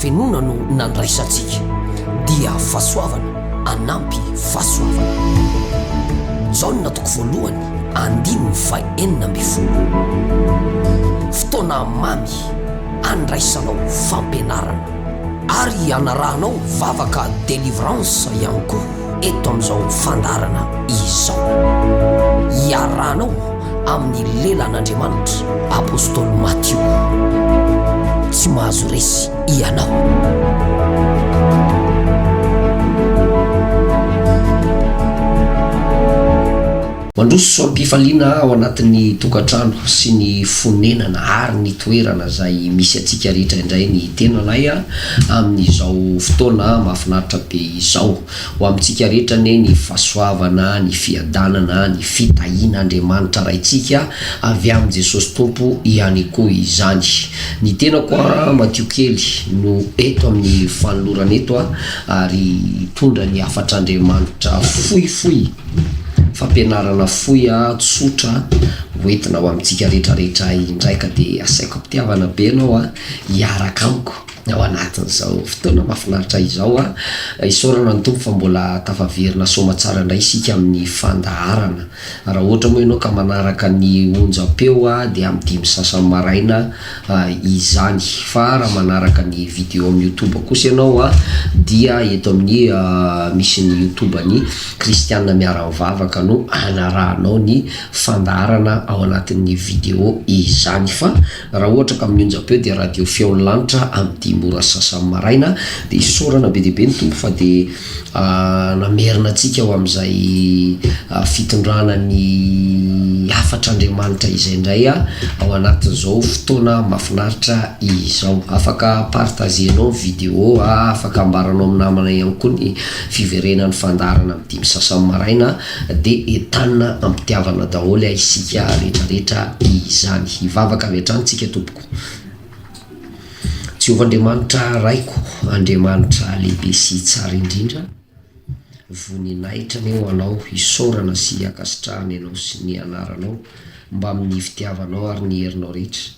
fenona no nandraisantsika dia fahasoavana anampy fahasoavana. Zao no natoko voalohany 5:40. Fotoana mamy andraisanao fampianarana ary anarahanao vavaka délivrance ihany koa eto amin'izao fandarana izao. Iarahanao amin'ny lelan'Andriamanitra apôstôly Matthieu. Tsy mahazo resy ianao. Mandroso ampifaliana ao anatin'ny tokantrano sy ny fonenana ary ny toerana zay misy atsika rehetra indray ny tenanay amin'izao fotoana mahafinaritra be izao. Ho amintsika rehetra ny fahasoavana, ny fiadanana, ny fitahiana Andriamanitra raitsika avy amin'ny Jesosy Tompo ihany koa izany. Ny tena koa Matthieu kely no eto amin'ny fanolorana eto ary tondra ny afatr'Andriamanitra fohifohy fampianarana fohy tsotra hoentina ho amintsika rehetrarehetra indraika dia asaiko mpitiavana be anao hiaraka amiko ao anatin'izao fotoana mahafinaritra izao isaorana ny tompo fa mbola tafaverina soma tsara indray isika amin'ny fandaharana. Raha ohatra moa ianao ka manaraka ny onjam-peo dia amin'ny 5 maraina izany, fa raha manaraka ny video amin'ny YouTube kosa ianao dia eto amin'ny misy ny YouTube ny Kristiana Miara-Mivavaka no anarahanao ny fandaharana ao anatin'ny video izany. Fa raha ohatra ka amin'ny onjam-peo dia radio feon'ny lanitra amin'ny mora sasany maraina dia isaorana be dia be ny tompo fa dia namerina antsika ao amin'izay fitondrana ny afatr'Andriamanitra izay indray ao anatin'izao fotoana mahafinaritra izao. Afaka partagenao video, afaka ambaranao amin'ny namana ihany koa ny fiverenan'ny fandaharana amin'ny 5 sasany maraina dia entanina ampitiavana daholo isika rehetrarehetra izany. Hivavaka avy hatrany tsika tompoko. Jehovah Andriamanitra raiko, Andriamanitra lehibe sy tsara indrindra, voninahitra ny ho anao, isaorana sy akasitrahana ianao sy ny anaranao mba amin'ny fitiavanao ary ny herinao rehetra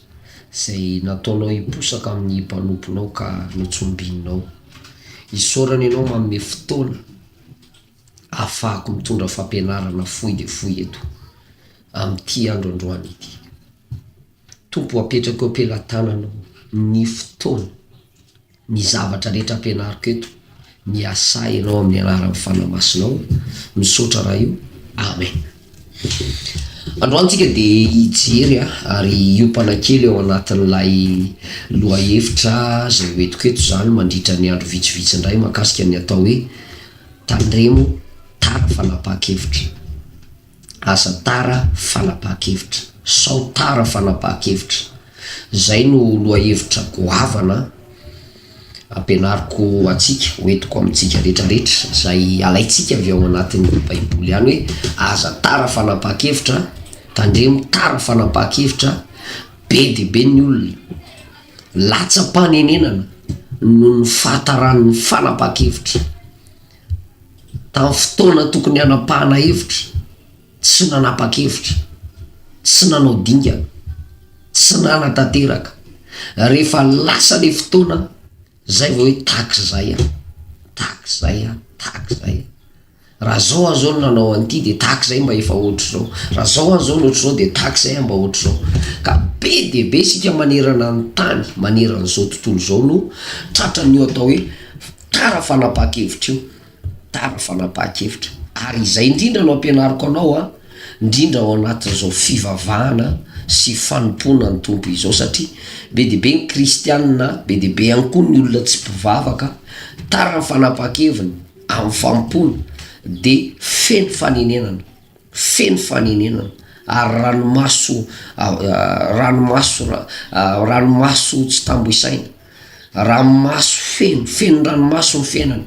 izay nataonao hiposaka amin'ny mpanomponao ka notsombinao. Isaorana ianao manome fotoana ahafahako mitondra fampianarana fohy dia fohy eto amin'ity andro androany ity. Tompo apetraka eo am-pelantananao ny fotoana, ny zavatra rehetra ampianariko eto, ny asa ianao amin'ny anaran'ny fanamasinao, misaotra raha io. Amen. Androantsika dia hijery ary iompana kely ao anatin'ilay loha hevitra zay hoentiko eto zany mandritra ny andro vitsivitsy indray makasika ny atao hoe tandremo tara fanapahan-kevitra, asa tara fanapahan-kevitra, sao tara fanapahan-kevitra. Zay no loha hevitra goavana ampianariko atsika hoentiko amintsika rehetrarehetra zay alaitsika avy ao anatin'ny baiboly ihany hoe aza tara fanapahan-kevitra, tandremo tara fanapahan-kevitra. Be dia be ny olona latsa-panenenana no ny fahatarany fanapahan-kevitra. Tamin'ny fotoana tokony hanapahana hevitra tsy nanapa-kevitra, tsy nanao dingana, tsy nanatanteraka. Rehefa lasa le fotoana zay vao hoe tahak'izay tahak'izay. Raha zao azao nanao an'ity dia tahak'izay mba efa ohatr' zao, raha zao azao ohatr' zao dia tahak'izay mba ohatr' zao. Ka be dia be sika manerana ny tany, manerana zao tontolo zao no tratran'io atao hoe tara fanapahan-kevitra io, tara fanapahan-kevitra. Ary izay indrindra no ampianariko anao indrindra ao anatin'izao fivavahana sy fanompona ny tompo izao, satria be dia be ny kristianina, be dia be ihany koa ny olona tsy mpivavaka tara fanapahan-keviny amin'ny fampona dia feno fanenenana ary ranomaso tsy tamboisaina, ranomaso feno ranomaso ny fiainana,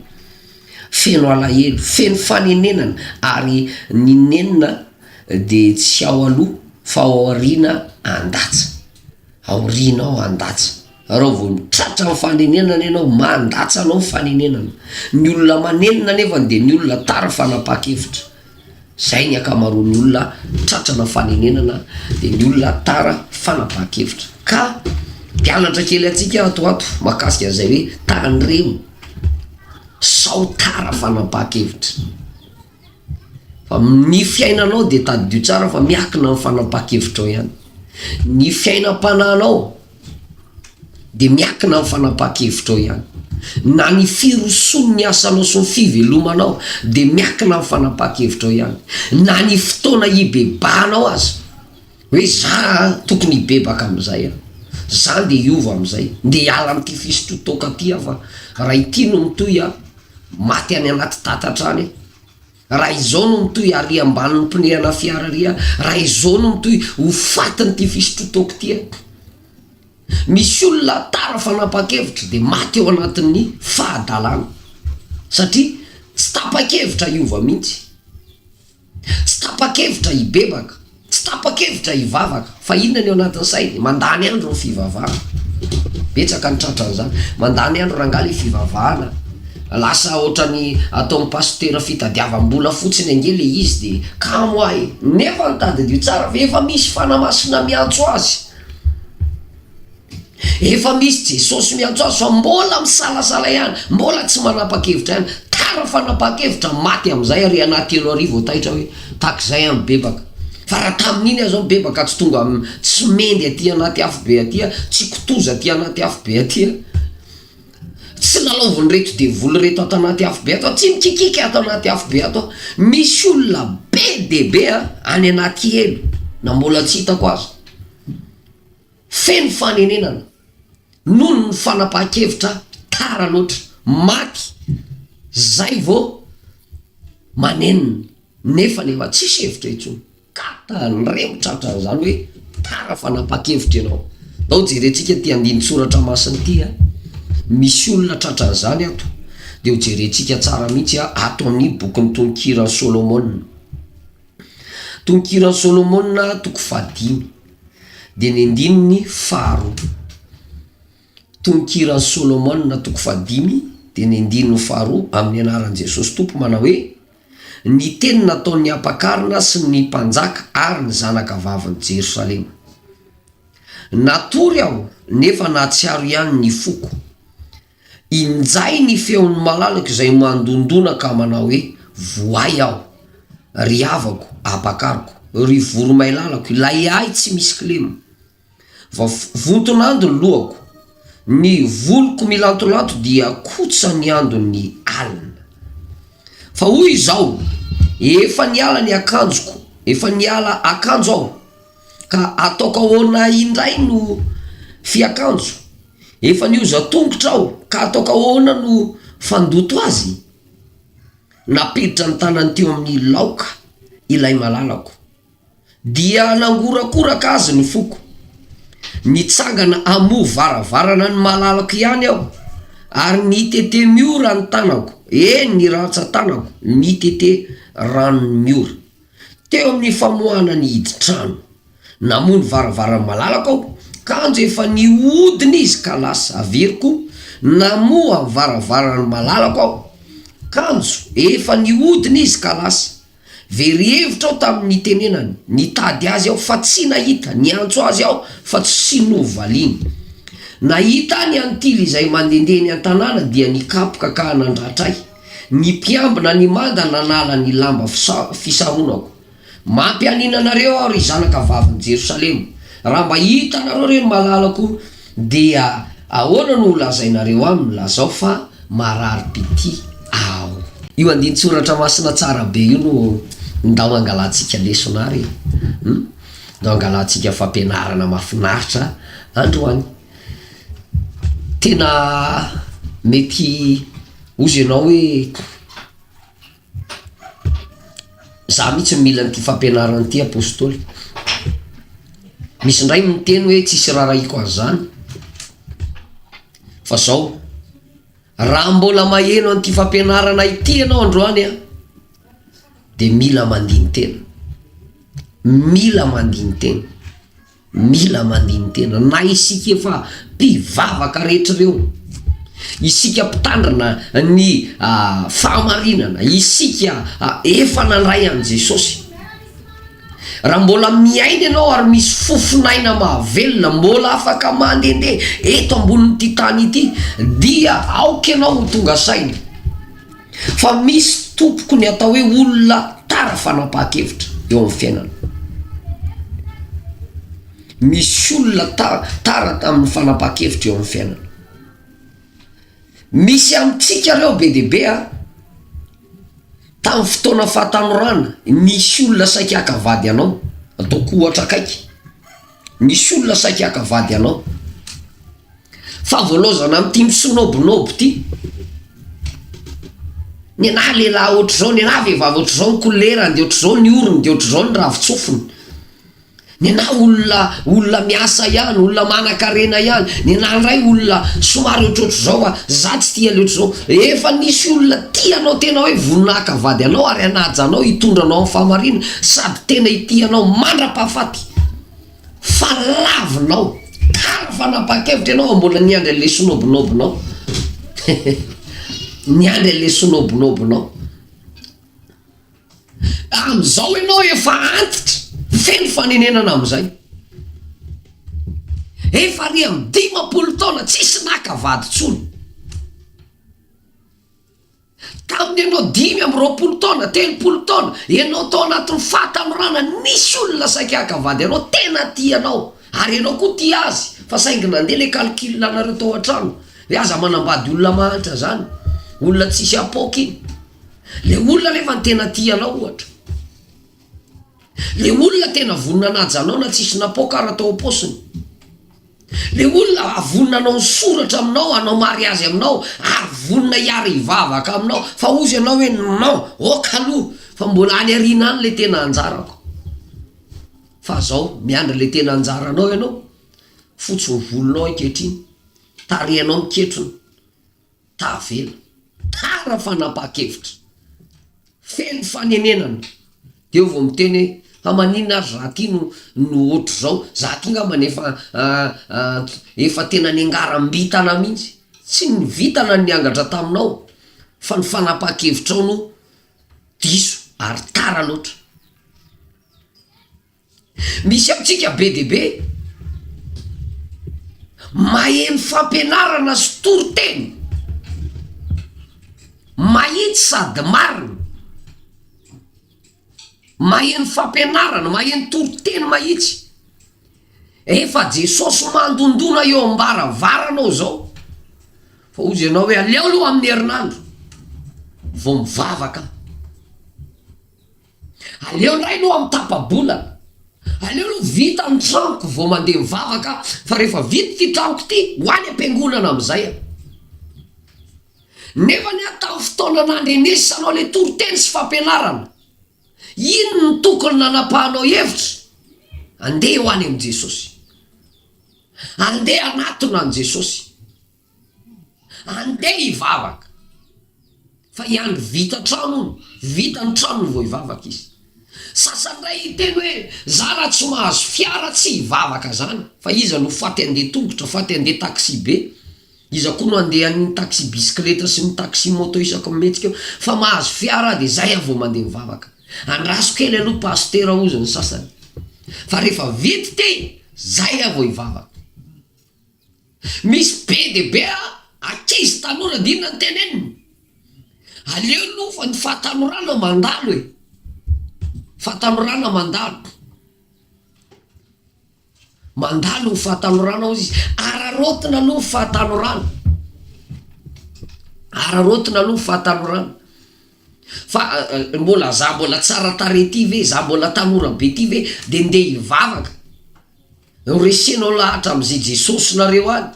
feno alahelo, feno fanenenana ary ny nenina dia tsy ao aloha fa ao aoriana andatsa, aoriana ao andatsa. Raha vao mitratra amin'ny fanenenana ianao mandatsa anao fanenenana. Ny olona manenina nefa dia ny olona tara fanapahan-kevitra. Zay ny akamaroan'ny olona tratrana fanenenana dia ny olona tara fanapahan-kevitra. Ka mpianatra kely atsika atoato makasika zay hoe tandremo sao tara fanapakevitra fa ny fiainanao de tadidio tsara fa miakina amin'ny fanapakevitra ao ihany. Ny fiainam-pananao de miakina amin'ny fanapakevitra ao ihany. Na ny firosony ny asanao sy ny fivelomanao de miakina amin'ny fanapakevitra ao ihany. Na ny fotoana hibebanao azy hoe za tokony hibebaka am'izay za de hiova am'izay de hiala am'ty fisotrotoka ty fa raha ity no mitoy maty any anaty tatatrany, raha izao no mitoy ary ambanin'ny mpinehana fiara ry raha izao no mitoy ho fatiny ty fisotrotoka ty misy olona tara fanapakevitra de maty eo anatin'ny fahadalana satria tsy tapa-kevitra hiova mihitsy, tsy tapa-kevitra hibebaka, tsy tapa-kevitra hivavaka fa inona ny eo anatin'ny sainy mandany andro ny fivavahana. Betsaka ny tratran'izany mandany andro rangaly fivavahana lasa ohatrany atao amin'ny pastera fitadiavam-bola fotsiny ange le izy de kamo ahy nefa nitadidio tsara fa efa misy fanamasina miantso azy, efa misy Jesosy miantso azy fa mbola misalasala ihany, mbola tsy manapa-kevitra ihany. Tara fanapa-kevitra maty am'izay ary anaty 3 arivo taitra hoe takizay amin'ny bebaka fa raha tamin'iny azo bebaka tsy tonga tsy mendy aty anaty afo be aty tsy kotoza aty anaty afo be aty tsy lalaoviny reto de voly reto ato anaty afo be ato tsy mikikika ato anaty afo be ato. Misy olona be debe any anaty elo na mbola tsy hitako azy feno fanenenana noho ny fanapa-kevitra tara loatra maty zay vo manenina nefa nefa tsisy hevitra intsony ka nremotratra zany hoe tara fanapa-kevitra ianao. Tao jerentsika ty andiny soratra masiny ty misy olona tratran'izany ato de ho jerentsika tsara mihitsy ato amin'ny bokyny tonkiran'ny Solomona. Tonkiran'ny Solomona toko 5 de ny andininy 2. Tonkiran'ny Solomona toko 5 de ny andininy 2 amin'ny anaran'i Jesosy Tompo manao hoe ny teny nataon'ny ampakarina sy ny mpanjaka ary ny zanaka vavin'i Jerosalema. Natory aho nefa nahatsiaro ihany ny foko, injay ny feon'ny malalaka izay mandondona ka manao hoe voay aho, ry havako ampakariko, ry voromailala-ko ilay ahy tsy misy kilemo. Vontonando ny lohako, ny voloko milantolanto dia kotsa ny andon'ny alina. Fa hoy izao efa niala ny akanjoko, efa niala akanjo aho ka ataoko ahoana indray no fiakanjo, efa nioza tongotra aho ka ataoko ahoana no fandoto azy. Napiditra ny tanany teo amin'ny laoka ilay malalako dia nangorakoraka azy ny foko, nitsangana amo varavarana ny malalako ihany aho ary nitete miora ny tanako, ny ratsan-tanako nitete ranony miora teo amin'ny famohana ny hidi-trano. Namony varavarany malalako aho kanjo efa niodiny izy ka lasa averiko, namoa varavarany malalako aho kanjo efa niodiny izy ka lasa very hevitra aho tamin'ny tenenany, nitady azy aho fa tsy nahita, niantso azy aho fa tsy novaliany. Nahita ny antily izay mandendeny an-tanàna dia nikapoka ka nandratra ahy, ny mpiambina ny manda nanala ny lamba fisaronako. Mampianinanareo aho ry zanaka vavin'i Jerosalema, raha mba hitanareo reny malalako dia ahoana no lazainareo aminy lazao fa marary-pity aho. Io andiny soratra masina tsara be io no ndao angalantsika lesonary ndao angalantsika fampianarana mahafinaritra androany. Tena mety ozy ianao hoe za mihitsy mila n'ity fampianarana ity apôstôly. Misy ndray miteny hoe tsisy rarahiko an'izany fa zao raha mbola maheno an'ity fampianarana ity ianao androany de mila mandiny tena, mila mandiny tena, mila mandiny tena. Na isika efa mpivavaka rehetra reo, isika mpitandrina ny fahamarinana, isika efa nandray an' Jesosy, raha mbola miaina ianao ary misy fofinaina mahavelona mbola afaka mandehandeha eto ambonin'ity tany ity dia aoka ianao tonga saina fa misy tompoko ny atao hoe olona tara fanapaha-kevitra eo amin'ny fiainana. Misy olona tara amin'ny fanapaha-kevitra eo amin'ny fiainana. Misy amintsika reo be deaibe tamin'ny fotoana fahatanorana misy olona saika hakavady anao, ataoko ohatra akaiky, misy olona saika hakavady anao fa voalozana amin'ity misonobinobo ty ny ana lehilahy ohatr'izao, ny ana vehivavy ohatr'izao ny kolerany, de ohatr'izao ny orony, de ohatr'izao ny ravitsofony, ny ana olona miasa ihany, olona manan-karena ihany, ny ana ndray olona somary ohatrohatr'izao za tsy tia le ohatr'izao. Efa nisy olona tianao tena hoe voninahakavady anao ary anajanao hitondranao amin'ny fahamarina sady tena itianao mandra-pahafaty fa lavinao tara fanapaha-kevitra ianao mbola niandry an'le sonobinobinao niandry an'le sonobinobinao am'izao ianao efa antitra feno fanenenana am'izay efa ry amin'ny 10 taona tsisy nakavady tsony tamin'ny ianao 5 taona 3 taona ianao tao anatin'ny fahatanorana nisy olona saika hakavady ianao tena tianao ary ianao koa tia azy fa saingy nandeha le calcul anareo tao an-trano le aza manambady olona mahantra zany, olona tsisy apoky iny, le olona nefa ny tena tianao ohatra, le olona tena voninanajanao na tsisy napoka raha tao aposiny, le olona avononanao ny soratra aminao, anao mariazy aminao ary vonina hiary hivavaka aminao fa ozy ianao hoe non okaloha fa mbola any arina any le tena anjarako. Fa zao miandry le tena anjaranao ianao fotsy ny volonao ankehitriny, tarehanao miketrony, tavela tara fanapaha-kevitra feno fanenenana de vao miteny hamanina azy raha ty no ohatra zao za ty ngamba efa tena niangaram-bitana mihitsy, tsy ny vitana niangatra taminao fa ny fanapaha-kevitrao no diso ary tara loatra. Misy amintsika be deaibe maheno fampianarana sy toroteny mahitsy sady marina, maheno fampianarana, maheno toroteny mahitsy, efa Jesosy mandondona eo ambara-varanao zao fa ozy ianao hoe aleo aloha amin'ny herinandro vao mivavaka, aleo ndray aloha amin'ny tapa-bolana, aleo aloha vita ny tranoko vao mandeha mivavaka fa rehefa vita ty tranoko ty hoany am-piangonana am'izay nefa ny atao fotoana nandrenesanao le toroteny sy fampianarana ino ny tokony nanapahanao hevitra, andeha ho any am' Jesosy, andeha anatona an' Jesosy, andeha hivavaka fa iandry vita trano, vita ny tranony vao hivavaka izy. Sasandray iteny hoe za raha tsy mahazo fiara tsy hivavaka zany fa iza no faty andeha tongotra, faty andeha taxi be, iza koa no andeha ny taxi bisikileta sy ny taxi moto isaky mihetsika eo fa mahazo fiara de zay vao mandeha mivavaka. Andraso kely aloha pastera ozy ny sasany fa rehefa vita te zay vao hivavaka. Misy be deaibe ankizy tanora dinona ny teneniny aleo no fa ny fahatanorana mandalo e, fahatanorana mandalo fahatanorana ozy izy ararotina aloha fahatanorana, ararotina aloha fahatanorana fa mbola za mbola tsara tare ty ve, za mbola tanora be ty ve de ndeha hivavaka resenao lahatra am'izay Jesosy nareo any,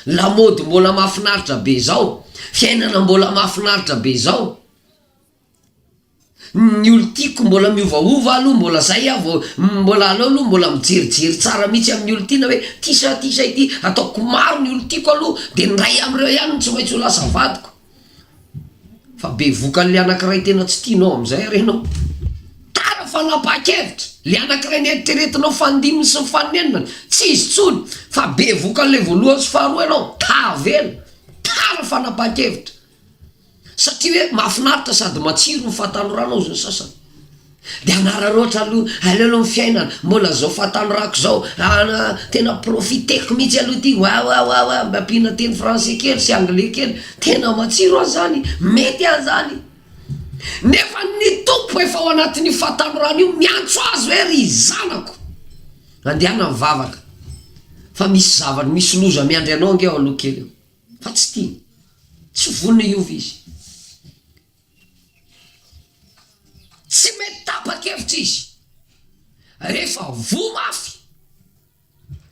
lamody mbola mahafinaritra be zao, fiainana mbola mahafinaritra be zao, ny olo tiako mbola miovaova aloha mbola zay vao mbola aleo aloha mbola mijerijery tsara mihitsy amin'ny olo tina hoe tisa ity ataoko maro ny olo tiako aloha de ndray am'ireo ihany tsy maintsy ho lasa vadiko fa be vokan'le anankiray tena tsy tianao am'izay arenao tara fanapaha-kevitra, le anankiray nieritreretinao fandiminy sy nyfanenana tsy izy tsony fa be vokan'le voalohany sy faharoa ianao tavela tara fanapaha-kevitra satria hoe mahafinaritra sady matsiro ny fahatanorana ozy ny sasany de anararoatra aloha alealoha ny fiainana mbola zao fatanorako zao tena profiteko mihitsy aloha ty wa mba ampina teny français kely sy anglais kely tena matsiro azany mety an'zany nefa ny tompo efa ao anatin'ny fatanorana io miantso azo ry zanako andehana mivavaka fa misy zavatra misy loza miandry anao nge ao aloha kely fa tsy tia tsy vonona iova izy tsy mety tapa-kevitra izy rehefa vo mafy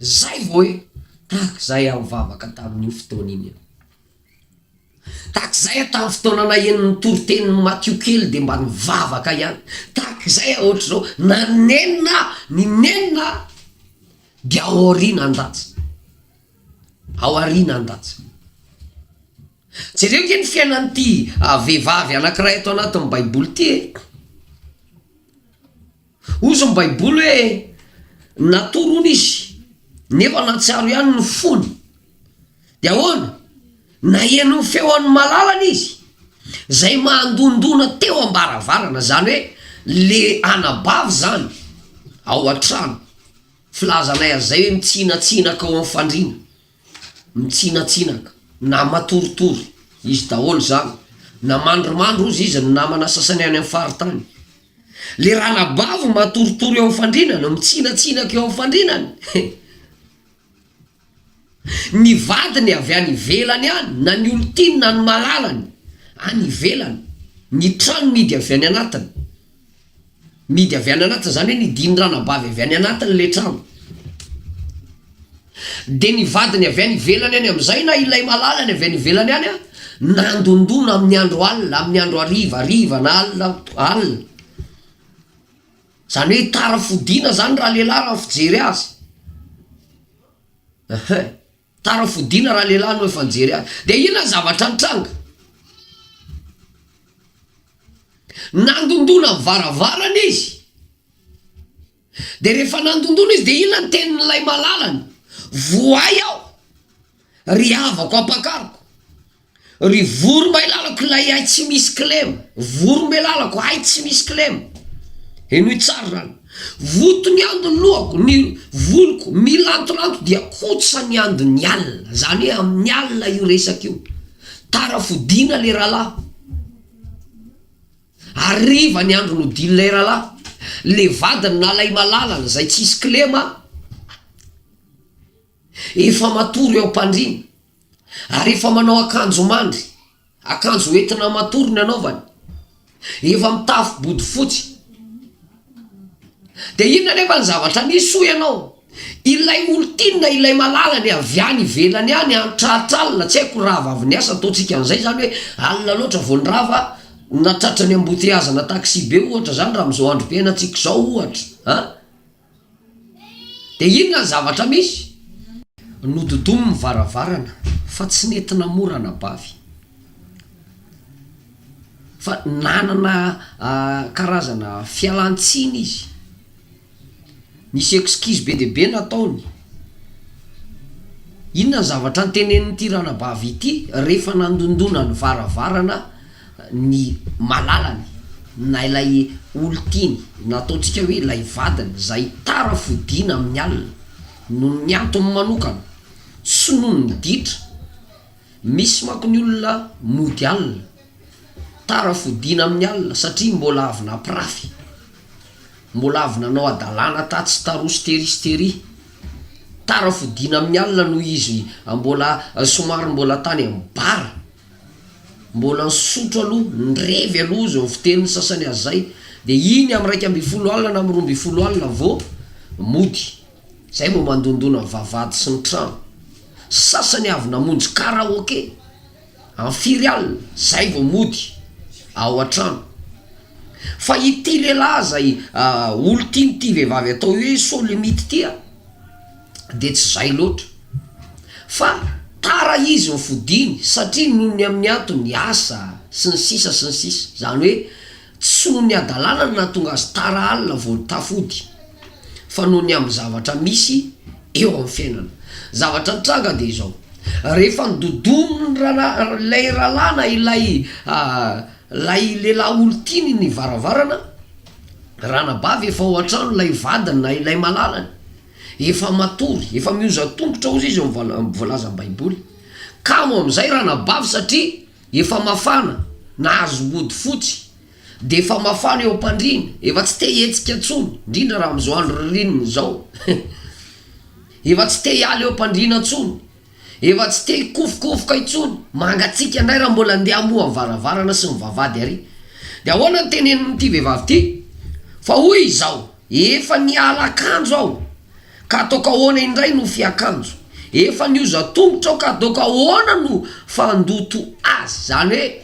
zay vo hoe tahaka zay aho mivavaka tamin'io fotoana iny tahaka zay tamin'ny fotoana naheniny toro-teniny matio kely de mba nivavaka ihany tahaka zay ohatra zao nanenina ny nenina de ao arina andatsy ao arina andatsy jereo ke ny fiainany ty vehivavy anankiray eto anatin'ny baiboly ty ozy ny baiboly hoe natorony izy nefa natsiaro ihany ny fony de ahoana naheno ny feoan'ny malalana izy zay mahandondona teo ambaravarana zany hoe le anabavy zany ao an-trano filazanay azay hoe mitsinatsinaka ao amin'ny fandrina mitsinatsinaka na matoritory izy daholo zany na mandromandro izy izy namana sasany any amin'ny faritany le ranabavy matoritory eo amin'ny fandrinana mitsinatsinaka eo amin'ny fandrinany ny vadiny avy any ivelany any na ny olotiny na ny malalany any ivelany ny trano midy avy any anatiny midy avy any anatiny zany hoe nidiny ranabavy avy any anatiny le trano de ny vadiny avy any ivelany any am'izay na ilay malalany avy any ivelany any nandondona amin'ny andro alina amin'ny andro ariva na alina zany hoe tara fodina zany raha lehilahy raha fijery azy tara fodina raha lehilahy no efa nijery azy de ina zavatra nitranga nandondona mivaravarana izy de rehefa nandondona izy de ina ny tenin'ilay malalany voay aho ry avako ampakariko ry voro mailalako lay ay tsy misy klema voro mailalako ay tsy misy klema eno i tsara zany voto ny ando ny lohako ny voloko milantolanto dia kotsa ny ando ny alina zany hoe amin'ny alina io resaka io tara fodina le rahalahy ariva ny andro no diny lay rahalahy le vadiny nalay malalana zay tsisy klema efa matory eo mpandrina ary efa manao akanjo mandry akanjo entina matory ny anaovany efa mitafy body fotsy de inona nefa ny zavatra niso ianao ilay olotinina ilay malalany avy any ivelany any antratralina tsy haiko rava avy ny asa ataotsika an'izay zany hoe alina loatra vo ny rava natratrany amboteazana taxi be ohatra zany raha am'izao andro be natsika zao ohatra de inona ny zavatra misy nododomy mivaravarana fa tsy nentina morana bavy fa nanana karazana fialantsiny izy nisy excuse be de be nataony inona ny zavatra nytenenin'ity ranabavy ity rehefa nandondona ny varavarana ny malalany na ilay olotiny nataotsika hoe ilay vadiny zay tara fodina amin'ny alina no ny antony manokana sy noho ny ditra misy mako ny olona mody alina tara fodina amin'ny alina satria mbola avy nampirafy mbola avy nanao adalana tatsy tarosy teristery tara fodina amin'ny alina no izy mbola somary mbola tany ambara mbola nisotro aloha nirevy aloha zao fiteniny sasany azy zay de iny amy 1 alina na amy 2 alina vo mody zay mo mandondona vavady sy ny trano sasany avy namonjy karaoke amy 4 alina zay vo mody ao an-trano fa ity lehilahy zay olotiny ty vehivavy atao hoe solimity tya de tsy zay loatra fa tara izy mifodiny satria noho ny amin'ny antony asa sy ny sisa zany hoe tsy noho ny adalana no nahatonga azy tara alina vo tafody fa noho ny amin'ny zavatra misy eo amin'ny fiainana zavatra nitranga de zao rehefa nidodominy lay ralana ilay lay lehilahy olotiny ny varavarana ranabavy efa ao an-trano lay vadiny na ilay malalany efa matory efa mioza tongotra ozy izy voalaza ny baiboly kamo am'izay ranabavy satria efa mafana na azo mody fotsy de efa mafana eo am-pandrina efa tsy te hetsika antsony indrindra raha am'izao andro ririniny zao efa tsy te hialy eo am-pandrina antsony efa tsy te hikofokofoka intsony mangatsika ndray raha mbola andeha moa varavara sy mivavady ary de ahoana ny tenenin'ity vehivavy ty fa hoy zao efa niala akanjo aho ka ataoko ahoana indray no fiakanjo efa nioza tongotra aho ka ataoko ahoana no fandoto azy zany hoe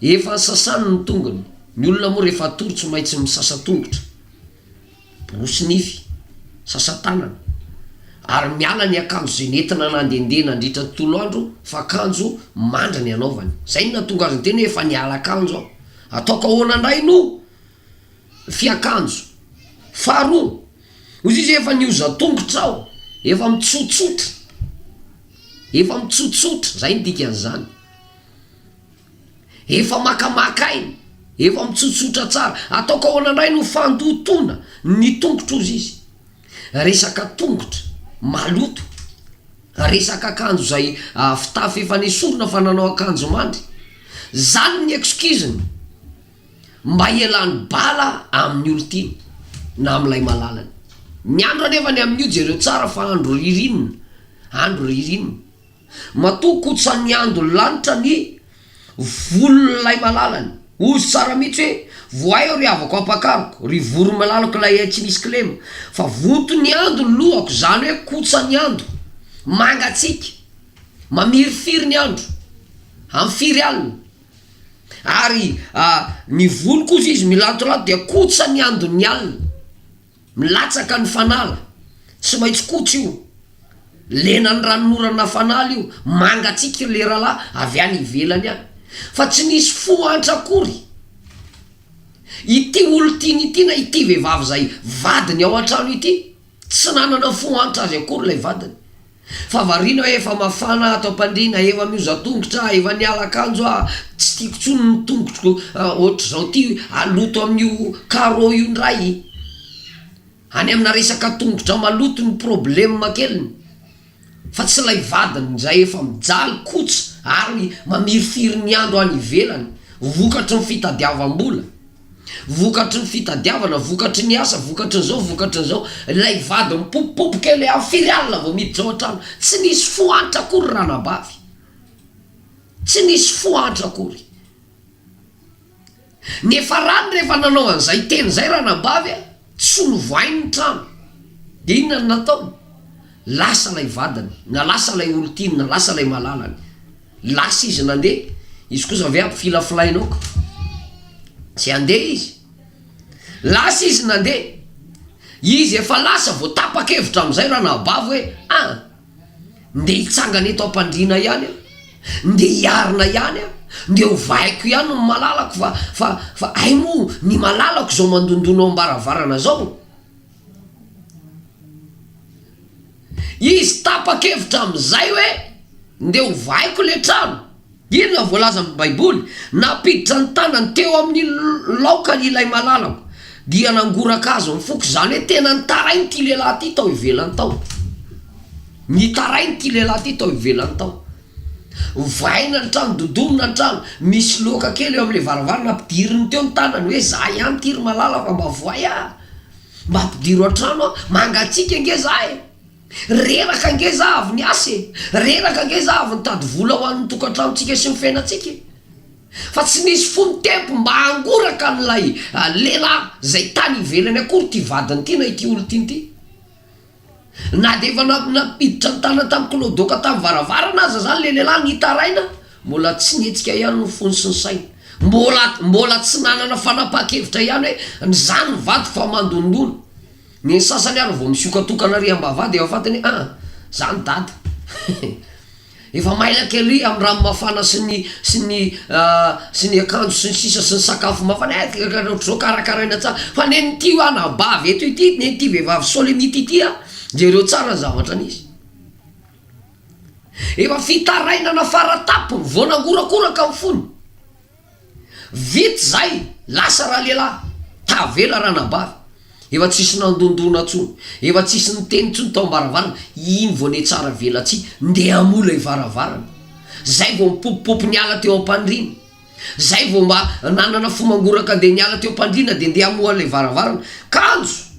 efa sasany ny tongony ny olona moa rehefa tory tsy maintsy misasa tongotra borosy nify sasa tanana ary miala ny akanjo zay nentina nandendeh nandritra tontolo andro fa akanjo mandra ny anaovany zay no natonga azy ny teny hoe efa niala akanjo aho ataoko ahoana indray no fiakanjo faharoa ozy izy efa nioza tongotra aho efa mitsotsotra zay ny dikan'izany efa makamakainy efa mitsotsotra tsara ataoko ahoana indray no fandotona ny tongotra ozy izy resaka tongotra maloto resaka akanjo zay fitafy efa nisorona fa nanao akanjo mandry zany ny excuseny mba hialany bala amin'ny olo tiny na am'ilay malalany ny andro anefa ny amin'io jereo tsara fa andro ririnina matokotsany andro lanitra ny volon'lay malalany ozy tsara mihitsy hoe voay eo ry avako ampakariko ry voro malalako lay tsy misy klema fa voto ny andro lohako zany hoe kotsany andro mangatsika mamirifiry ny andro am'firy alina ary ny voloko ozy izy milatolato dia kotsany andro ny alina milatsaka ny fanala tsy maintsy kotsy io lena ny ranonorana fanala io mangatsika le rahalahy avy any ivelany any fa tsy nisy fohantra akory ity olo tiny ity na ity vehivavy zay vadiny ao an-trano ity tsy nanana fohantra azy akory lay vadiny fa varina hoe efa mafana atao am-pandrina efa mioza tongotra efa niala akanjo tsy tiako tsony ny tongotro ohatra zao ty aloto amin'io carreau io ndray any amina resaka tongotra maloto ny problema keliny fa tsy lay vadiny zay efa mijaly kotsy ary mamirifiry ny andro any ivelany vokatry ny fitadiavam-bola vokatry ny fitadiavana vokatry ny asa vokatry nyzao lay vady mipopopopoka le afiry alina vao miditra ao an-trano tsy nisy fohanitra akory ranabavy tsy nisy fohanitra akory nefa rany rehefa nanao an'izay teny zay ranabavy tsy novoainy ny trano de inona ny nataony lasa lay vadiny na lasa lay olo tiny na lasa lay malalany lasa izy nandeha izy kosa avy aby filafilainaoko tsy andeha izy lasa izy nandeha izy efa lasa vo tapa-kevitra am'izay ranabavy hoe nde hitsangana eto am-pandrina ihany nde hiarina ihany nde hovaiko ihany ny malalako fa ay mo ny malalako zao mandondono ambaravarana zao izy tapa-kevitra am'izay hoe nde hovaiko le trano inona voalaza amin'ny baiboly napiditra ny tanany teo amin'ny laokany ilay malalako dia nangoraka azo mifoko zany hoe tena nitarainy ty lehilahy ty tao ivelany tao nitarainy ty lehilahy ty tao ivelany tao vaina ny trano dodonina ny trano misy loka kely eo am'le varavarana ampidiriny teo ny tanany hoe za ihany tiry malala fa mba voay mba ampidiro an-trano mangatsika nge zahay reraka nge za avy ny asy reraka nge za avy nitady vola ho an'ny tokantranontsika sy mifenatsika fa tsy nisy fony tempo mba angoraka n'lay lehilahy zay tany ivelany akory ty vadiny ty na ity olo tiny ty na de efa napiditra ny tanany tamy kilodoka tamy varavarana aza zany le lehilahy nitaraina mbola tsy nietsika ihany ny fony sy ny saina mbola tsy nanana fanapaha-kevitra ihany hoe nyzany vady fa mandondono ny sasany ary vao misiokatokana ry ambavady efa fatiny zany dady efa mailaka ry amy rano mafana sy ny akanjo sy ny sisa sy ny sakafo mafana zao karakaraina tsara fa nenity anabavy eto ity nenity vehivavy solemity ity jereo tsara zavatra anisy efa fitarainana faratapony vao nangorakoraka amin'ny fony vity zay lasa raha lehilahy tavela ranabavy efa tsisy nandondona ntsony efa tsisy nyteny ntsony tao ambaravarana iny vo ne tsara velatsy ndeha amola ivaravarana zay vo mipopopopo niala teo ampandrina zay vo mba nanana fomangoraka ndeha niala teo ampandrina de ndeha amoa le varavarana kanjo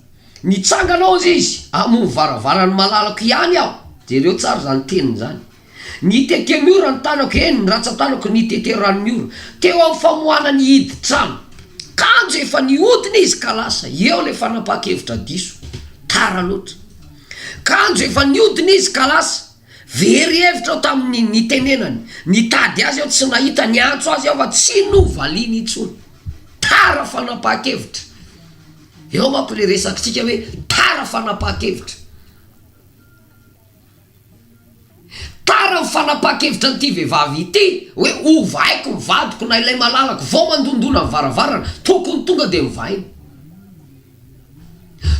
nitsanganao zy izy amo varavarany malalako ihany aho de reo tsara zany teniny zany niteke miora ny tanako eny ny ratsa-tanako nitete rano miora teo amin'ny famoana ny hidi trano kanjo efa niodina izy ka lasa eo le fanapa-kevitra diso tara loatra kanjo efa niodina izy ka lasa very hevitra ao tamin'ny nitenenany nitady azy ao tsy nahita ny antso azy ao fa tsy novaliany intsony tara fanapa-kevitra eo manko le resakitsika hoe tara fanapa-kevitra tara fanapa-kevitra nyity vehivavy ity hoe ovaiko mivadiko na ilay malalako vao mandondona mivaravarana tokony tonga de mivainy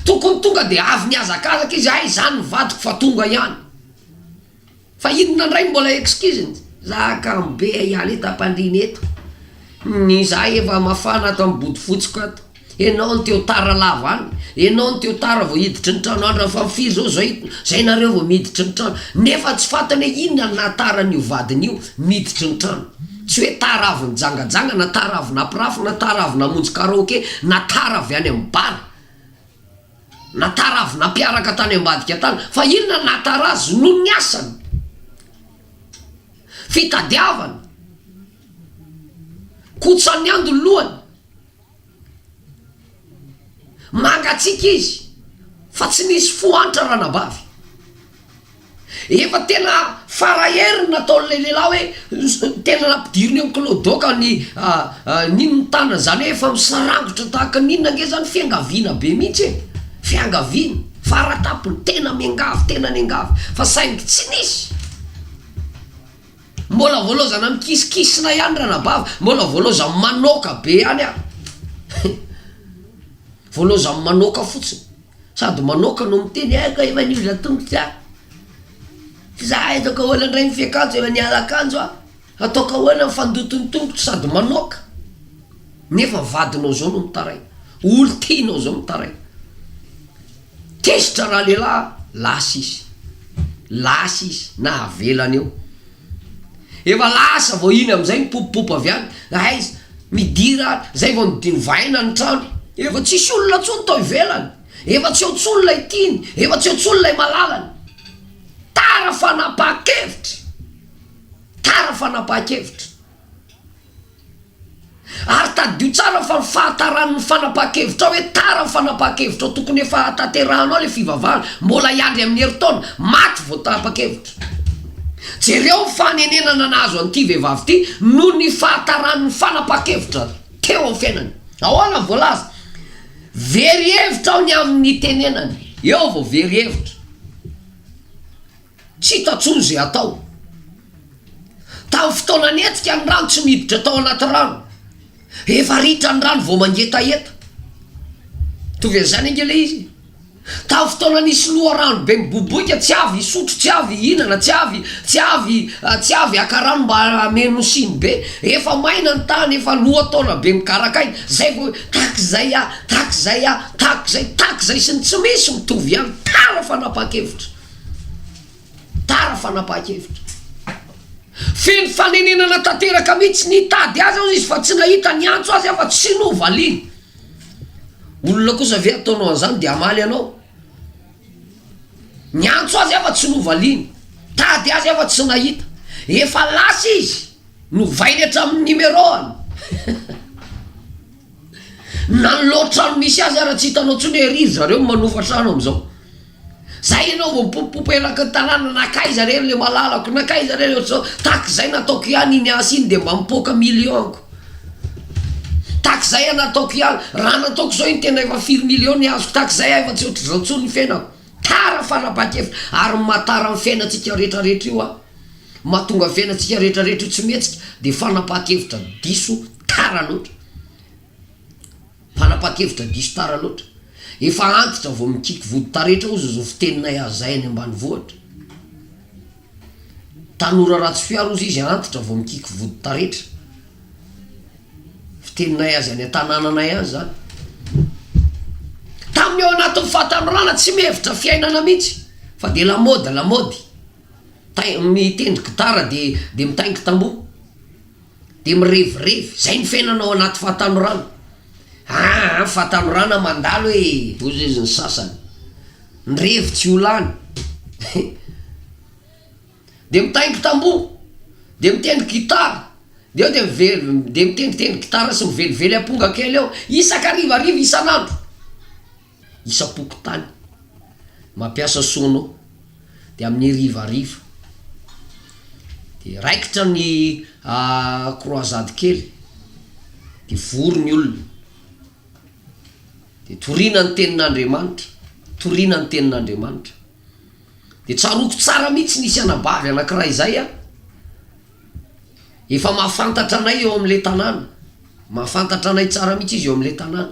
tokony tonga de avy niazakazaka izy ay zany mivadiko fa tonga ihany fa inona ndray mbola excuseny zakambe ihany etapandriny eto ny zay efa mafana ato amin'ny body fotsiko ato enao ny teo tara lava any enao ny teo tara vo hiditry ny trano andra fa mifiry zao zay nareo vo miditry ny trano nefa tsy fantany hoe inona na tara n'io vadiny io miditry ny trano tsy hoe tara avy nijangajanga na tara avy napirafy na tara avy namonjy karaoke na tara avy any amin'ny bara na tara avy nampiaraka tany ambadika tany fa inona na tara azy no ny asany fitadiavana kotsan'ny ando lohany mangatsika izy fa tsy nisy foantra ranabavy efa tena farahery nataon'le lehilahy hoe tena nampidiriny eo kilodoka ny ninony tana zany hoe efa misarangotra tahaka ninona nge zany fiangaviana be mihitsy e fiangaviana faratapony tena miangavy tena ny angavy fa saingy tsy nisy mbola voalozana mikisikisina ihany ranabavy mbola voalozany manoka be ihany a voalozany manoka fotsiny sady manoka no miteny aika efa nivla tongotsy a za ataoka hoana ndray mifiakanjo efa nialakanjo a ataoka hoana mifandotony tongotry sady manoka nefa vadinao zao no mitaray olo tianao zao mitaray tesitra raha lehilahy lasa izy na avelany eo efa lasa vo iny am'izay mipopopopo avy any aizy midira zay vo nivaina ny trano efa tsisy olona tsony tao ivelany efa tsy eo tsolona itiny efa tsy eo tsolona malalany tara fanapa-kevitra ary tadio tsara fa mifahataran'ny fanapa-kevitra hoe tara fanapa-kevitra tokony efa taterahanao le fivavahana mbola iandry amin'ny heritaona maty vo tapa-kevitra jereo fanenenana anazo an'ity vehivavy ty no ny fahataran'ny fanapa-kevitra teo amin'ny fiainany ahoana voalaza very hevitra ao ny amin'ny tenenany eo vo very hevitra tsy tatsony zay atao tamin'ny fotoana ny etsika ny rano tsy miditra tao anaty rano efa ritra ny rano vo mangetaeta tovy azany angele izy tamin'ny fotoana nisy loha rano be miboboika tsy avy isotro tsy avy ihinana tsy avy akarano mba amenosiny be efa maina ny tany efa loha taona be mikarakay zay vo takzay sy ny tsy misy mitovy ihany tara fanapa-kevitra feno fanenenana tanteraka mihitsy nitady azy ao izy fa tsy nahita ny antso azy afa tsy novaliany olona kosa ve ataonao an'izany de amaly anao ny antso azy afa tsy novaliany tady azy afa tsy nahita efa lasa izy novainy hatramin'ny numéroany na loatrano misy azy raha tsy hitanao tsony hery zareo manofa trano am'izao zay ianao vo mipopopopo elaka ny tanàna nakaiza reny le malalako nakaiza reny ohatr'zao takzay nataoko ihany iny asa iny de mba mipoka millionko takzay nataoko ihany raha nataoko zao iny tena efa 4 million azoko takzay efa tsy ohatry zao tsony ny fiainako tara fanapa-kevitra ary matara ny fiainatsika rehetrarehetra io a mahatonga fiainatsika rehetrarehetra io tsy mihetsika de fanapa-kevitra diso tara loatra fanapa-kevitra diso tara loatra efa antitra vo mikiky vody taretra ozy zo fiteninay azy zay any ambany vohatra tanora ratsy fiaro ozy izy antitra vo mikiky vody taretra fiteninay azy any an-tanànanay azy zany tamin'ny eo anatin'ny fahatanorana tsy mihevitra fiainana mihitsy fa de lamody mitendry gitara de mitaingy tambo de mirevirevy zay ny fiainanao anaty fahatanorana. Fahatanorana mandalo hoe ozy izy ny sasany nyrevy tsy olany de mitaingy tambo de mitendry gitara de eo de mitendritendry gitara sy mivelively amponga kely eo isak'arivariva isan'andro isapoko tany mampiasa sonao de amin'ny rivariva de raikitra ny croisade kely de vory ny olona de torina ny tenin'Andriamanitra de tsaroko tsara mihitsy nisy anabavy anankiray izay efa mahafantatra anay eo am'le tanàna, mahafantatra anay tsara mihitsy izy eo am'le tanàna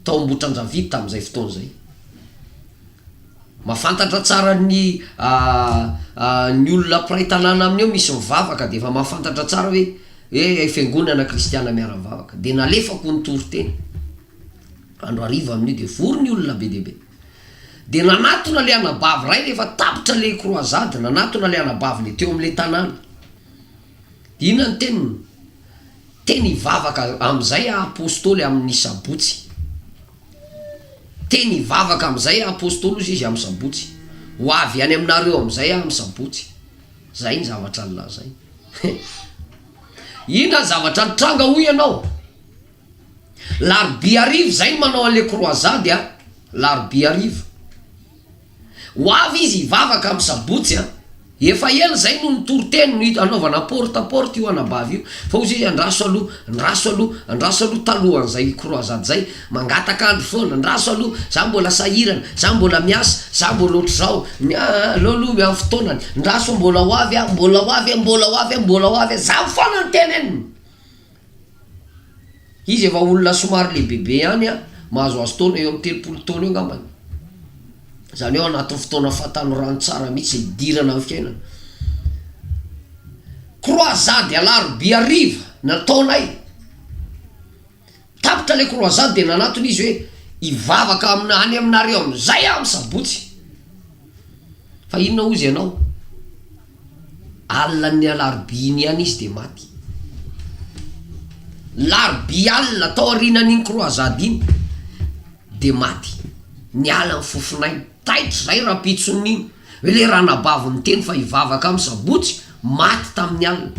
tao Ambotrandravidy tam'izay fotoana zay, mahafantatra tsara ny olona piray tanàna amin'eo misy mivavaka de efa mahafantatra tsara hoe fiangonana kristiana miara-mivavaka de nalefako ny toriteny andro ariva amin'io de vory ny olona be deaibe de nanatona le anabavy ray rehefa tapitra le croisade, nanatona le anabavy le teo am'le tanàna de ina ny teny ivavaka am'izay apôstôly amin'ny sabotsy, teny ivavaka am'izay apôstôly izy amin'ny sabotsy, ho avy any aminareo am'izay amin'ny sabotsy. Zay ny zavatra nylazay ina zavatra nitranga hoy ianao larobia arivo zay manao an'le croisade larobia arivo ho avy izy ivavaka amin'ny sabotsy efa ela zay no nitoriteny no anaovana porte io anabavy io fa ozy izy andraso aloha talohan'zay croisade zay mangataka andro foana andraso aloha za mbola sahirana, za mbola miasa, za mbola ohatry zao aloha miamy fotoanany ndraso mbola ho avy za mifana ny teny eniny izy efa olona somary lebebe hany mahazoazo taona eo amin'ny 30 taona eo ngambany zany eo anatin'ny fotoana fahatanorano tsara mihitsy idirana amin'ny fiainana. Croisade alarobia ariva nataonay tapitra le croisade de nanatony izy hoe ivavaka any aminareo am'izay amin'ny sabotsy fa inona ozy ianao alinany alarobia iny ihany izy de maty, larobia alina tao arinan'iny croisade iny de maty ny ala ny fofonainy taitra zay raha pitson'iny hoe le ranabavy ny teny fa ivavaka amin'ny sabotsy maty tamin'ny alina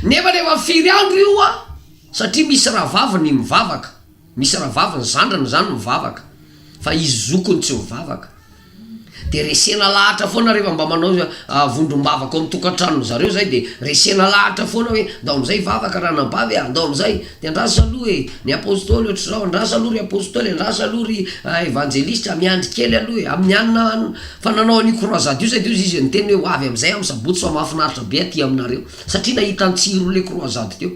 nefa rehefa firy andro io satria misy rahavaviny mivavaka, misy rahavaviny zandrany zany mivavaka fa izy zokony tsy mivavaka de resena lahatra foana rehefa mba manao vondrombavaka amin'ny tokantrano zareo zay de resena lahatra foana hoe ndao am'izay vavaka ranabavy ndao am'izay de andrasa aloha ny apôstôly ohatry zao, andrasa aloha ry apôstôly, andrasa aloha ry evangeliste miandry kely aloha amin'ny anina fa nanao any croisade io zay de izy ny teny hoe ho avy am'izay amin'ny sabotsy fa mahafinaritra be aty aminareo satria nahita ny tsiro le croisade teo.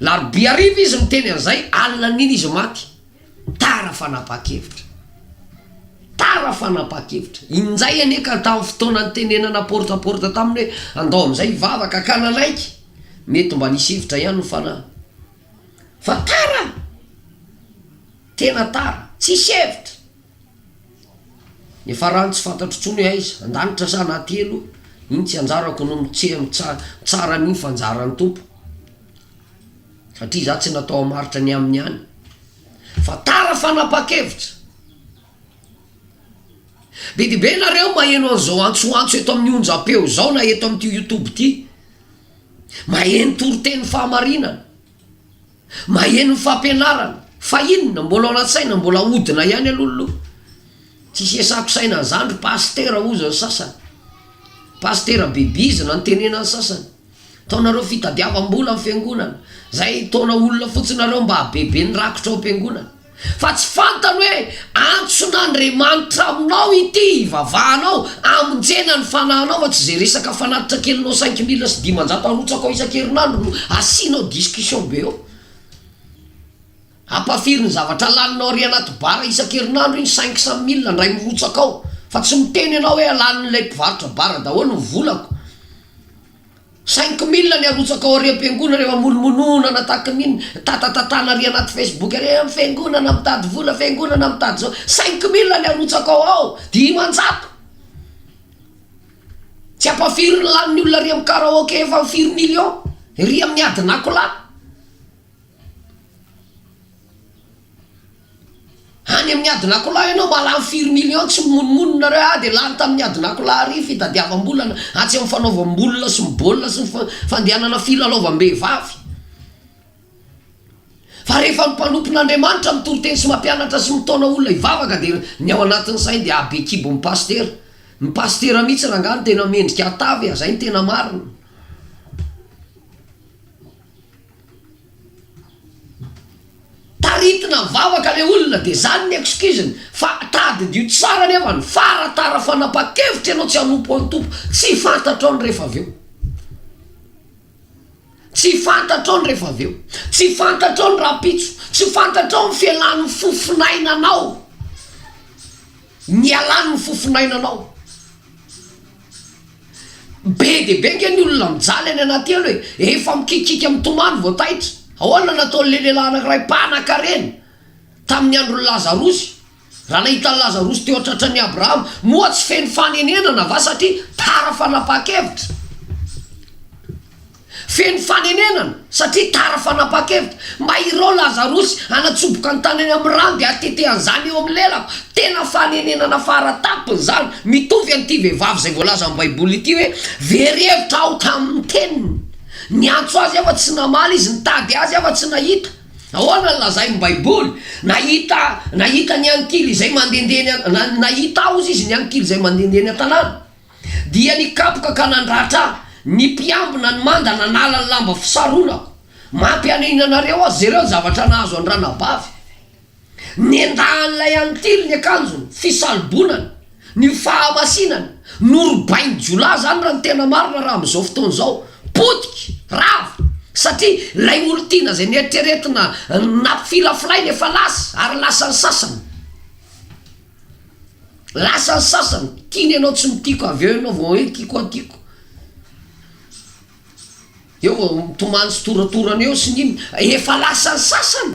Larobia ariva izy miteny an'izay alina n'iny izy maty tara fanapakevitra injay aneka tamin'ny fotoana ny tenenana porte taminy hoe andao am'izay vavaka ka nanaiky mety mba nisy hevitra ihany no fanahy fa tena tara tsisy hevitra nefa rano tsy fantatro tsony hoe aiza andanitra sa natelo iny tsy anjarako no tsara n'iny fanjarany tompo satria za tsy natao amaritra ny amin'ny any fa tara fanapakevitra. Be dibe nareo maheno an'izao antsoantso eto amin'ny onjam-peo zao na eto amin'ty YouTube ty maheno toriteny fahamarinana, maheno fampianarana fa inona mbola anaty-saina mbola odina ihany aloloha tsisy esako saina zandry pastera ozany sasany pastera bebizina ny tenenany sasany taonareo fitadiavam-bola amin'ny fiangonana zay taona olona fotsinareo mba bebe ny rakotra ao am-piangonana fa tsy fantany hoe antson'Andriamanitra aminao ity vavahanao amonjena ny fanahinao fa tsy zay resaka fanatitra kelinao 5,000 sy 500 arotsaka isan-kerinandro no asianao discussion be eo ampafiry ny zavatra laninao ry anaty bara isan-kerinandro iny 500,000 ndray mirotsaka ao fa tsy miteny ianao hoe alanin'ilay mpivarotra bara daholo ny volako 5 000 ny arotsaka ao ary am-piangonana rehefa monomononana tahaka miny tatatatana ary anaty Facebook re am fiangonana mitady vola fiangonana mitady zao 5 000 ny arotsaka ao 10 tsy ampafiry ny laniny olona ry am karaoke efa 4 million ry amin'ny adinako lahy any amin'ny adinako lahy ianao malamy 4 million tsy monomonona re de lany tamin'ny adinako lahy ary fitadiavam-bolana atsy amin'ny fanaovam-bolona sy mibaolina sy fandehanana filalaovam-behivavy fa rehefa ny mpanompon'Andriamanitra mitory-teny sy mampianatra sy mitaona olona hivavaka de ny ao anatin'ny sainy de abekibo ny pastera mihitsy rangano tena mendrika atavy zay ny tena marina taritina mivavaka le olona de zany ny excuseny fa tady dio tsara nefa ny faratara fanapa-kevitra ianao tsy hanompo any tompo tsy fantatrao ny rehefa aveo tsy fantatrao ny rehefa aveo tsy fantatrao ny rapitso tsy fantatrao ny fialan'ny fofinainanao ny alan'ny fofinainanao be de be nge ny olona mijaly any anaty elo hoe efa mikikika mitomany vo taitra ahoana natao lelehilahy anakiray mpanan-kareny tamin'ny andron'ny Lazarosy raha nahita Lazarosy teo atratra ny Abrahama moa tsy feny fanenenana va satria tara fanapa-kevitra feny fanenenana satria tara fanapa-kevitra mahirao Lazarosy anatsoboka ny tany any amin'ny rano de atetehan'izany eo amin'ny lelako tena fanenenana faratapony zany mitovy an'ity vehivavy zay voalaza amin'ny baiboly ity hoe very hevitra aho tamin'ny teniny ny antso azy afa tsy namaly izy nitady azy afa tsy nahita ahoana lazay ny baiboly nahita ny ankily zay mandendeny nahita ao izy ny ankily zay mandendeny an-tanàna dia nikapoka ka nandratra ny mpiambina ny manda nanala ny lamba fisarona mampianinanareo azy zareo zavatra nahazo andranabavy ny endahan'ilay antily ny akanjony fisalibonany ny fahamasinany norobainy jolay zany raha ny tena marina raha am'izao fotoana zao potika rava satria lay olo tiana zay nieritreretina nampifilafilay nefa lasa ary lasany sasany tiany ianao tsy mitiko avy eo ianao vo hoe tiako atiko eo vo mitomany sy toratorana eo sy niny efa lasany sasany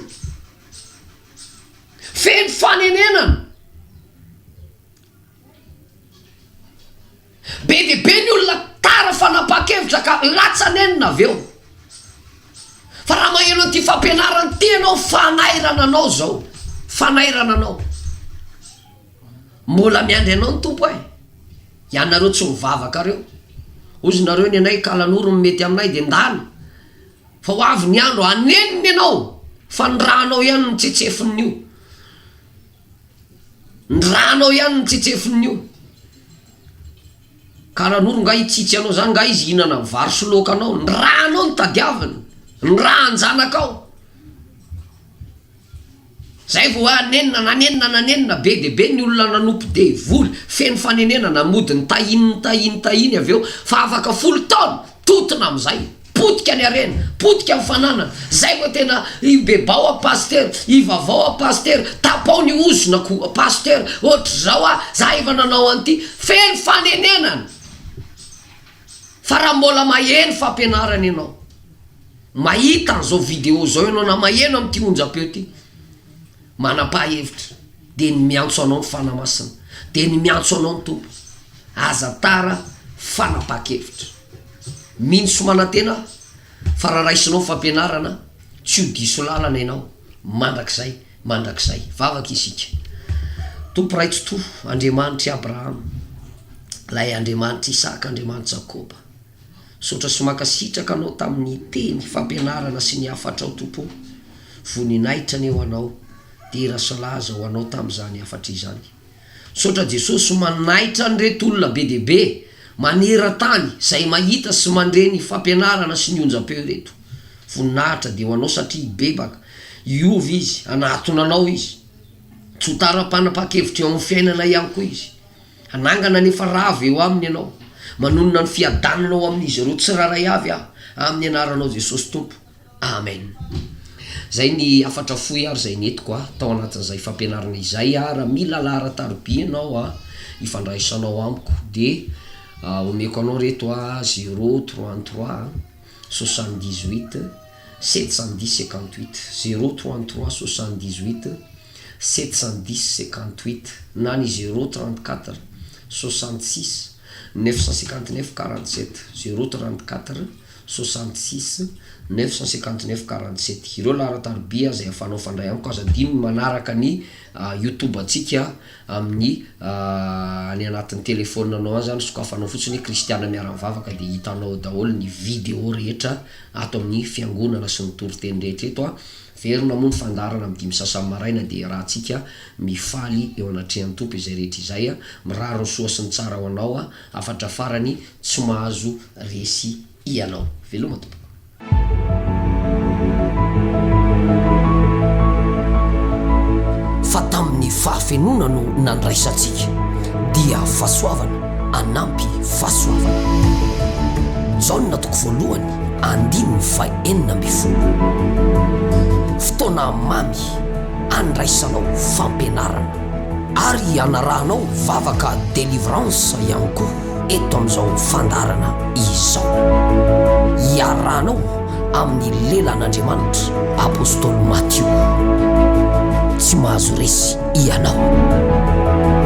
feny fanenenana be de be ny olona tara fanapa-kevitra ka latsanenina avy eo fa raha maheno an'ity fampianarana ty anao fanairananao zao fanairananao mbola miandry anao ny tompo e ianareo tsy mivavaka reo ozy nareo ny anay kalanoro mety aminay de ndany fa ho avy ny andro aneniny anao fa ny rahanao ihany ny tsetsefiny io ny rahanao ihany ny tsetsefiny io kalanoro nga itsitsy anao zany nga izy hinana vary sy loka anao ny rahanao ny tadiavany ny raha anjanakao zay vo nanenina be de be ny olona nanompo de voly feny fanenenana mody ny tahiny avy eo fa afaka 10 taona totona am'izay potika ny arena potika amin'ny fananana zay vo tena ibebao a paster ivavao a paster tapao ny ozona ko paster ohatry zao za efa nanao an'ity feny fanenenana fa raha mbola maheno fampianarana ianao mahita an'izao video zao ianao na maheno am'ty onjam-peo ty manapa-hevitra de ny miantso anao ny fanamasina de ny miantso anao ny tompo aza tara fanapa-kevitra mino somanatena fa raha raisinao fampianarana tsy ho diso lalana ianao mandrakizay vavaka isika tompo ray toto Andriamanitra Abrahama lay Andriamanitra Isaka Andriamanitra Jakoba sotra sy makasitraka anao tamin'ny teny fampianarana sy ny afatra ao tompo voninahitra ny eo anao de rasalaza ho anao tamin'izany afatra izany sotra Jesosy manahitra nyreto olona be de be manera-tany zay mahita sy mandreny fampianarana sy ny onjam-peo reto voninahitra de ho anao satria bebaka iovy izy anatonanao izy tsy ho tara-panapa-kevitra eo amin'ny fiainana ihany koa izy anangana nefa rava eo aminy ianao manonona ny fiadananao amin'izy ireo tsiraray avy amin'ny anaranao Jesosy tompo amen zay ny afatra foy ary zay netiko tao anatin'izay fampianarana izay raha mila lara taroby ianao ifandraisanao amiko de omeko anao reto a 033 78 710 58 033 78 710 58 na ny 034 66 959 47 034 66 959 47 ireo laharatarobia zay afanao fandray amiko aza dimy manaraka ny youtube atsika amin'ny any anatin'ny telefôna anao zany sokafanao fotsiny Kristiana Miaramivavaka de hitanao daholo ny vidéo rehetra ato amin'ny fiangonana sy ny toriteny rehetra eto verina moa ny fandarana amin'ny 5 maraina de raha tsika mifaly eo anatrehan'ny tompo izay rehetra izay miraro soa sy ny tsara ho anao afatra farany tsy mahazo resy ianao veloma tompo. Fa tamin'ny fahafenona no nandraisantsika dia fahasoavana anampy fahasoavana zao no natoko voalohany 9:40 fotoana mamy andraisanao fampianarana ary anarahanao vavaka délivrance ihany koa eto amin'izao fandarana izao iarahanao amin'ny lelan'Andriamanitra apôstôly Matthieu tsy mahazo resy ianao.